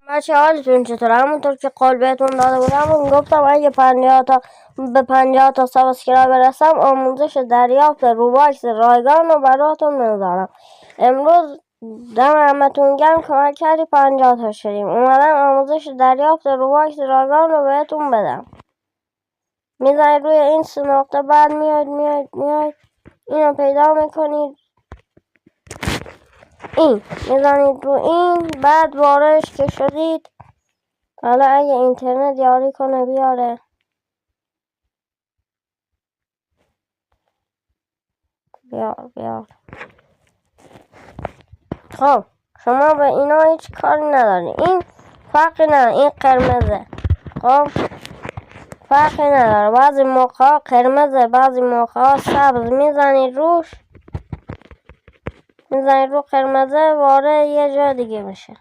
بچه حالتون چطور؟ همونطور که قول بهتون داده بودم گفتم اگه 50 تا سابسکرایب برسم آموزش دریافت روباکس رایگان رو براتون میذارم. امروز دم همتون گرم کمک کردی 50 تا شدیم. اومدم آموزش دریافت روباکس رایگان رو بهتون بدم. میزنید روی این 3 نقطه، بعد میاید اینو پیدا میکنید، این میزنید رو این، بعد واردش که شدید. حالا اگه اینترنت یاری کنه بیاره. بیار. خب شما به اینا هیچ کاری نداری. این فرقی نداره، این قرمزه. خب فرقی نداره، بعضی موقع ها قرمزه، بعضی موقع ها سبز. میزنید روش، میزنید رو قرمزه، وارد یه جا دیگه میشه.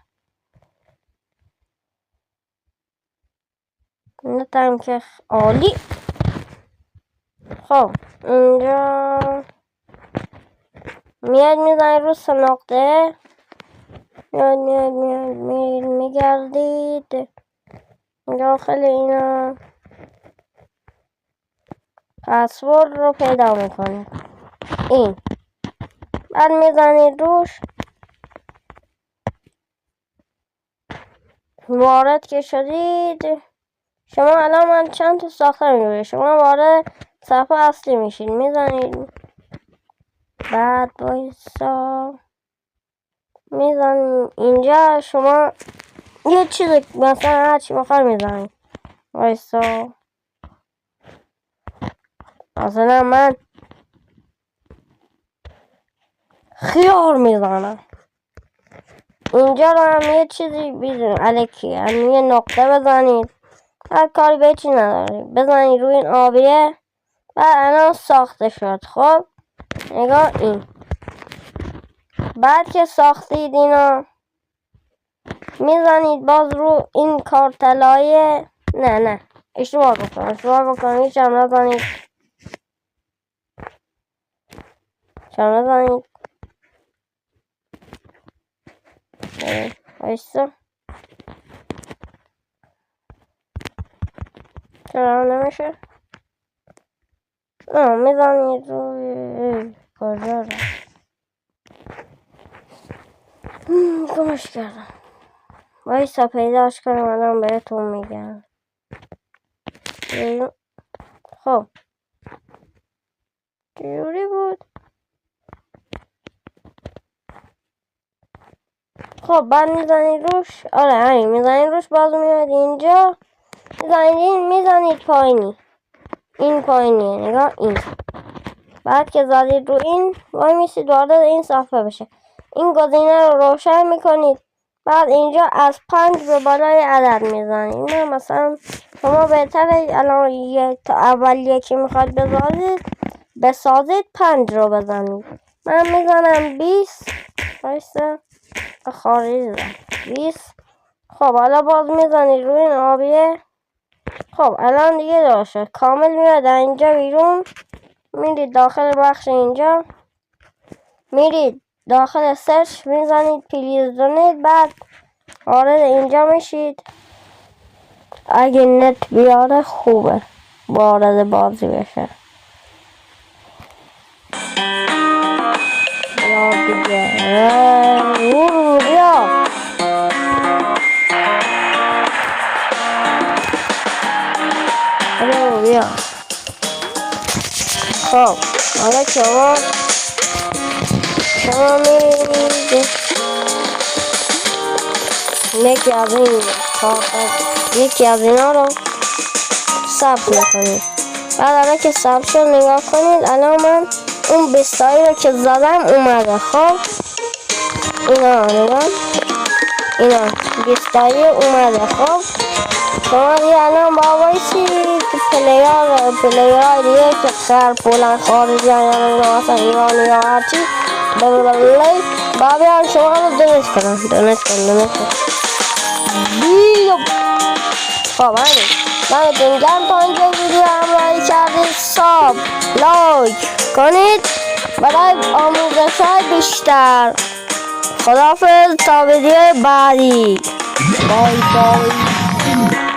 نتم که عالی. خب اینجا میاد میزنید رو 3 نقطه، میاد میگردید داخل اینا، پسورد رو پیدا میکنید. این بعد میزنید روش، وارد که شدید. شما الان من چند تا ساخته میگوید، شما وارد صفحه اصلی میشید. میزنید، بعد بایستا میزنید اینجا. شما یه چیزی مثلا هرچی بخواه میزنید. بایستا مثلا من خیار میزنم. اینجا رو هم یه چیزی بیدون الکی یه نقطه بزنید. هر کاری به چی نداری، بزنید روی این آبیه. بعد الان ساخته شد. خب نگاه این، بعد که ساختید اینا میزنید باز رو این کارتلایه. نه اشتباه بکنم هیچ هم نزنید. بایستا چرا نمیشه؟ میزنید روی کجا رو گمش کردم. بایستا پیداش کنم الان بهتون میگم. خب جوری بود. خب بعد میزنید روش. آره همین، میزنید روش، باز میاد اینجا، میزنید پایینی. این پایینیه، نگاه این. بعد که زدید رو این، وای میسید وارد این صفحه بشه. این گزینه رو روشن میکنید. بعد اینجا از 5 به بالای عدد میزنید. نه مثلا شما بهتره الان تا اول یکی میخواد بسازید 5 رو بزنید. من میزنم 20. بایسته خارجی زد 20. خب حالا باز میزنید روی این آبیه. خب الان دیگه داشت کامل میاد اینجا بیرون. میرید داخل بخش اینجا، میرید داخل سرچ، میزنید پلیز دونیت، بعد وارد اینجا میشید. اگه نت بیاره خوبه وارد بازی بشه. یا دیگه بیا. خب حالا شما میرید یکی از اینا رو ثبت میکنید. بعد حالا که ثبت شد نگاه کنید. الان من اون 20 تایی رو که زدم اومده. خب اینا 20 تایی اومده. خب شما دیگه الان با بایستید پلیرهای دیگه که پولن خارجی یا مثلا ایرانی یا هرچی با بیان شما رو دونست کنن. خب همین، دمتون گرم تا اینجا ویدیو همراهی کردید. ساب لایک کنید برای آموزش های بیشتر. خداحافظ تا ویدیو بعدی. Bye bye.